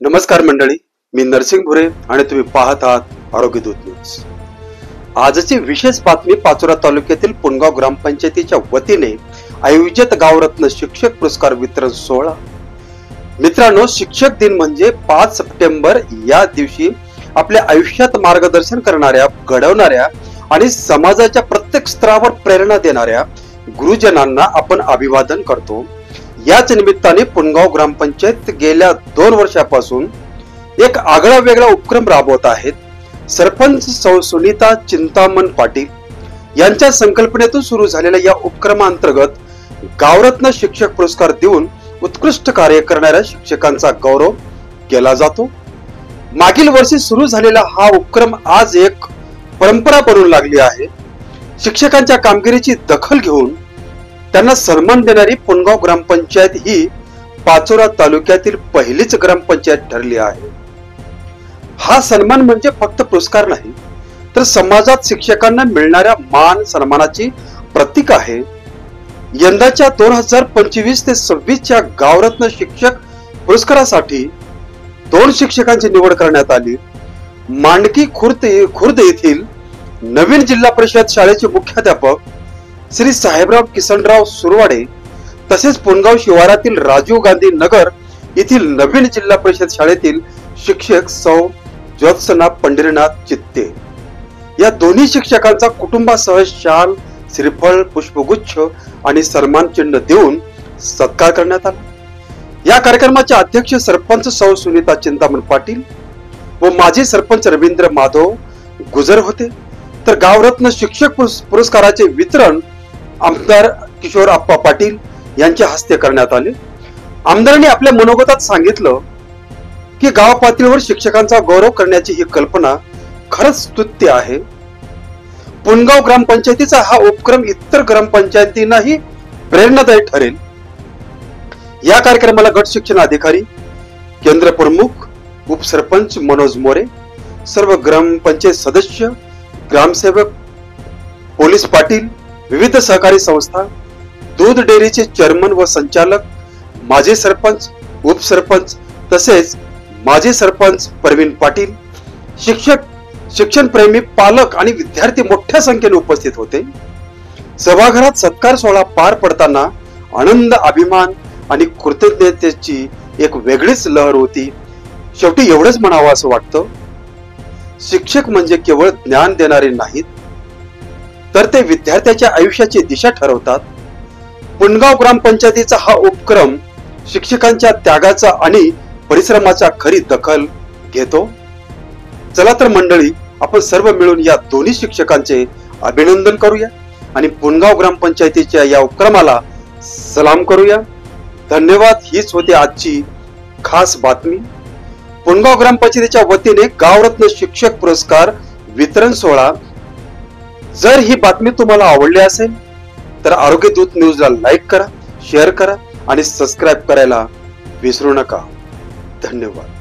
नमस्कार मंडळी, मी नरसिंग भुरे आणि तुम्ही पाहत आहात आरोग्य दूत न्यूज। आजची विशेष बातमी पाचोरा तालुक्यातील पुनगाव ग्रामपंचायतीच्या वतीने आयोजित गावरत्न शिक्षक पुरस्कार वितरण सोहळा। मित्रांनो, शिक्षक दिन म्हणजे 5 सप्टेंबर या दिवशी आपल्या आयुष्यात मार्गदर्शन करणाऱ्या, घडवणाऱ्या आणि समाजाच्या प्रत्येक स्तरावर प्रेरणा देणाऱ्या गुरुजनांना आपण अभिवादन करतो। याच निमित्ताने पुनगाव ग्रामपंचायत गेल्या 2 वर्षापासून एक आगळा वेगळा उपक्रम राबवत आहेत। सरपंच सौ सुनीता चिंतामण पाटील यांच्या संकल्पनेतून सुरू झालेल्या या उपक्रमांतर्गत गावरत्न शिक्षक पुरस्कार देऊन उत्कृष्ट कार्य करणाऱ्या शिक्षकांचा गौरव केला जातो। मागील वर्षी सुरू झालेला हा उपक्रम आज एक परंपरा बनून लागली आहे। शिक्षकांच्या कामगिरीची दखल घेऊन त्यांना सन्मान देणारी पुनगाव ग्रामपंचायत ही पाचोरा तालुक्यातील पहिलीच ग्रामपंचायत ठरली आहे। हा सन्मान म्हणजे फक्त पुरस्कार नाही, तर समाजात शिक्षकांना मिळणाऱ्या मान सन्मानाची प्रतीक आहे। यंदाच्या 2025 ते 26 च्या गावरत्न शिक्षक पुरस्कारासाठी 2 शिक्षकांची निवड करण्यात आली। मांडकी खुर्द येथील नवीन जिल्हा परिषद शाळेचे मुख्याध्यापक श्री साहेबराव किसनराव सुरवाडे तसेच पुनगाव शिवारातील राजीव गांधी नगर येथील नवीन जिल्हा परिषद शाळेतील शिक्षक सौ ज्योत्सना पंढरीनाथ चित्ते या दोन्ही शिक्षकांचा कुटुंबासह शाल, श्रीफळ, पुष्पगुच्छ आणि सन्मान चिन्ह देऊन सत्कार करण्यात आला। या कार्यक्रमाचे अध्यक्ष सरपंच सौ सुनीता चिंतामण पाटील व माजी सरपंच रवींद्र माधव गुजर होते। तर गावरत्न शिक्षक पुरस्काराचे वितरण आमदार किशोर आप्पा पाटील यांच्या हस्ते करण्यात आले। आमदारांनी आपल्या मनोगतात सांगितलं की गाव पातळीवर शिक्षकांचा गौरव करण्याची ही कल्पना खरंच स्तुत्य आहे। पुनगाव ग्रामपंचायतीचा हा उपक्रम इतर ग्रामपंचायतींनाही प्रेरणादायी ठरेल। या कार्यक्रमाला गट शिक्षण अधिकारी, केंद्र प्रमुख, उपसरपंच मनोज मोरे, सर्व ग्रामपंचायत सदस्य, ग्रामसेवक, पोलीस पाटील, विविध सहकारी संस्था, दूध डेअरीचे चेअरमन व संचालक, माजी सरपंच, उपसरपंच तसेच माजी सरपंच प्रवीण पाटील, शिक्षक, शिक्षण प्रेमी पालक आणि विद्यार्थी मोठ्या संख्येने उपस्थित होते। सभागृहात सत्कार सोहळा पार पडताना आनंद, अभिमान आणि कृतज्ञतेची एक वेगळीच लहर होती। शेवटी एवढंच म्हणावं असं वाटतं, शिक्षक म्हणजे केवळ ज्ञान देणारे नाहीत, तर ते विद्यार्थ्याच्या आयुष्याची दिशा ठरवतात। पुनगाव ग्रामपंचायतीचा हा उपक्रम शिक्षकांच्या त्यागाचा आणि परिश्रमाचा खरी दखल घेतो। चला तर मंडळी, आपण सर्व मिळून या दोन्ही शिक्षकांचे अभिनंदन करूया आणि पुनगाव ग्रामपंचायतीच्या या उपक्रमाला सलाम करूया। धन्यवाद। हीच होती आजची खास बातमी। पुनगाव ग्रामपंचायतीच्या वतीने गावरत्न शिक्षक पुरस्कार वितरण सोहळा। जर ही बातमी तुम्हाला आवडली असेल तर आरोग्य दूत न्यूजला लाईक करा, शेअर करा आणि सबस्क्राईब करायला विसरू नका। धन्यवाद।